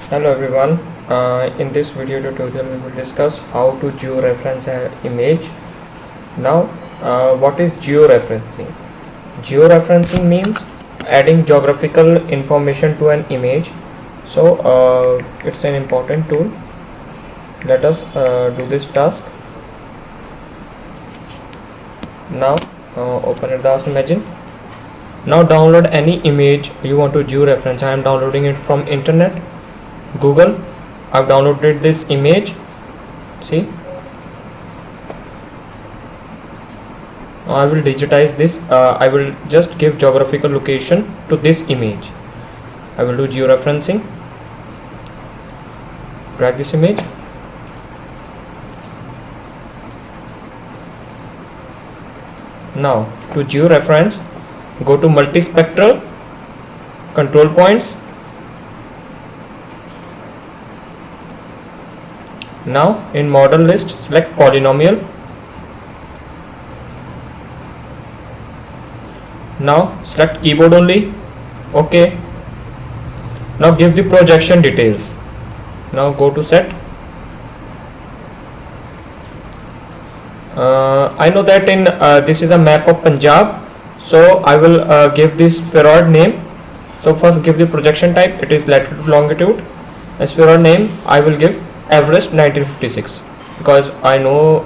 Hello everyone. In this video tutorial we will discuss how to georeference an image. Now what is georeferencing? Georeferencing means adding geographical information to an image. So it's an important tool. Let us do this task. Now open a DAS Imagine. Now download any image you want to georeference. I am downloading it from internet, Google. I've downloaded this image. See, I will digitize this. I will just give geographical location to this image. I will do georeferencing. Drag this image. Now to georeference, go to multispectral, control points. Now in model list, select polynomial. Now select keyboard only. OK. Now give the projection details. Now go to set. I know that in this is a map of Punjab, so I will give this spheroid name. So first give the projection type. It is latitude longitude. A spheroid name I will give Everest 1956, because I know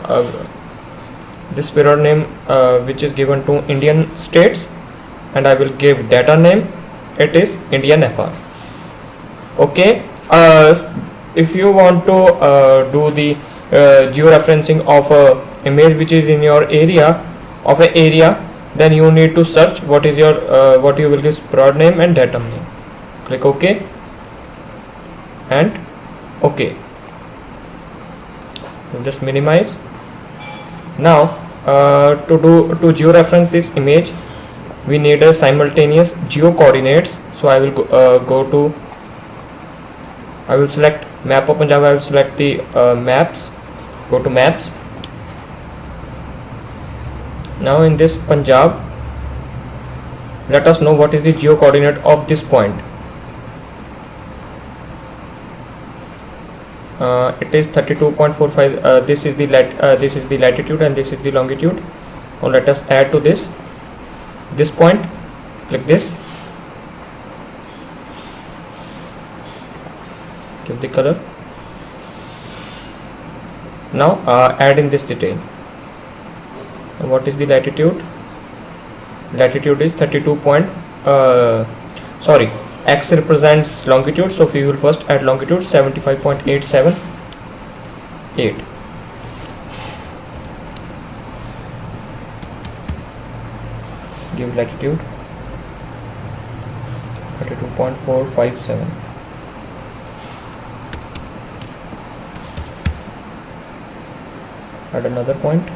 this spheroid name which is given to Indian states, and I will give data name. It is Indian FR. Okay. If you want to do the georeferencing of a image which is in your area of an area, then you need to search what is your what you will give spheroid name and datum name. Click OK and OK. Just minimize. Now to georeference this image, we need a simultaneous geo coordinates. So I will I will select map of Punjab. I will select the maps. Go to maps. Now in this Punjab, let us know what is the geo coordinate of this point. It is 32.45. This is the latitude and this is the longitude. Now let us add to this point. Click this. Give the color. Now add in this detail. And what is the latitude? Latitude is 32 point. Sorry. X represents longitude, so we will first add longitude 75.878. Give latitude 32.457. Add another point.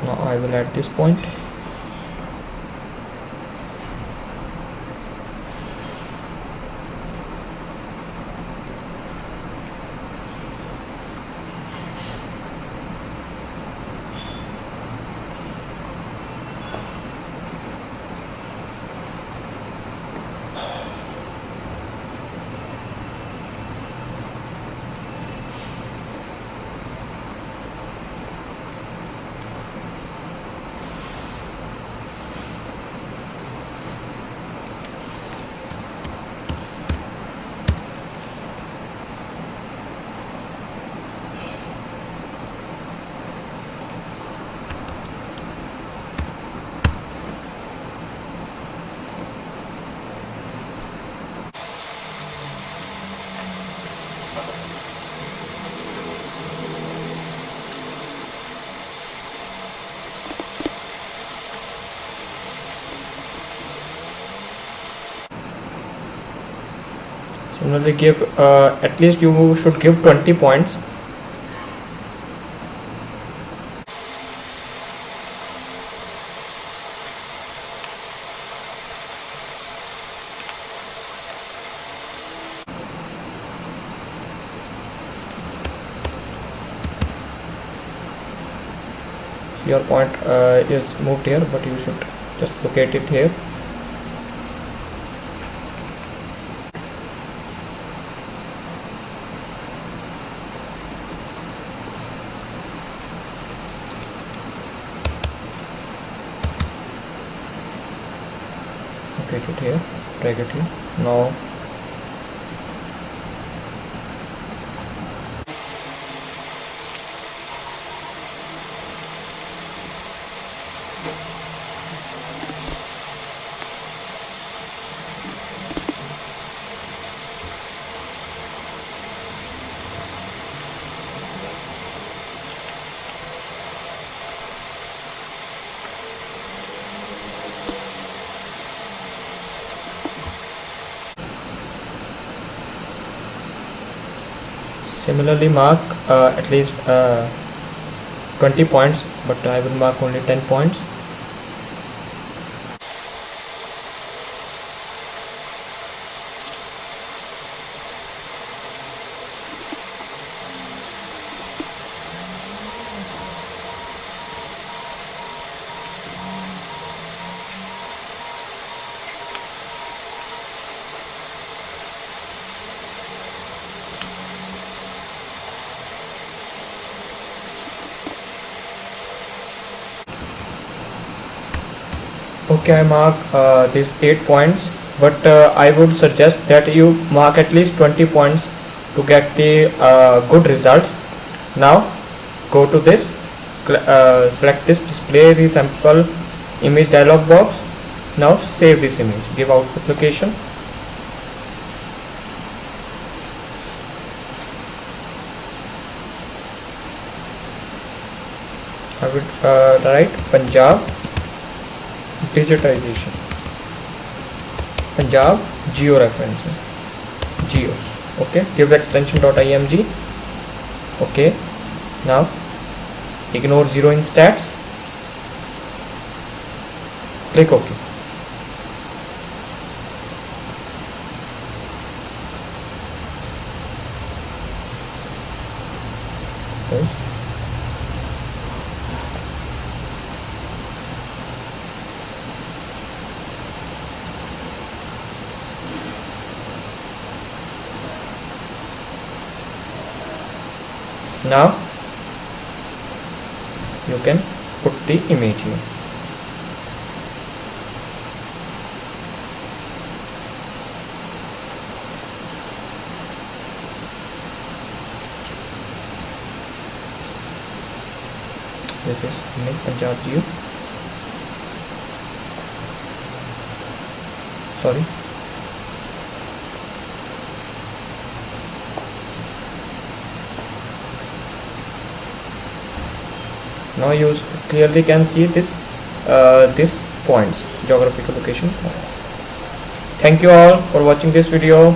Now I will add this point. Similarly, give at least you should give 20 points. your point is moved here, but you should just locate it here. Locate it here, drag it here. Now similarly mark at least 20 points, but I will mark only 10 points. Okay, I mark these 8 points, but I would suggest that you mark at least 20 points to get the good results. Now go to this, select this display the sample image dialog box. Now save this image, give output location. I would write Punjab digitization, Punjab georeferencing, geo. Okay, give the extension .img. Okay, now ignore 0 in stats, click OK. Close. Now you can put the image here. This is image Punjab Geo. Sorry. Now you clearly can see this points, geographical location points. Thank you all for watching this video.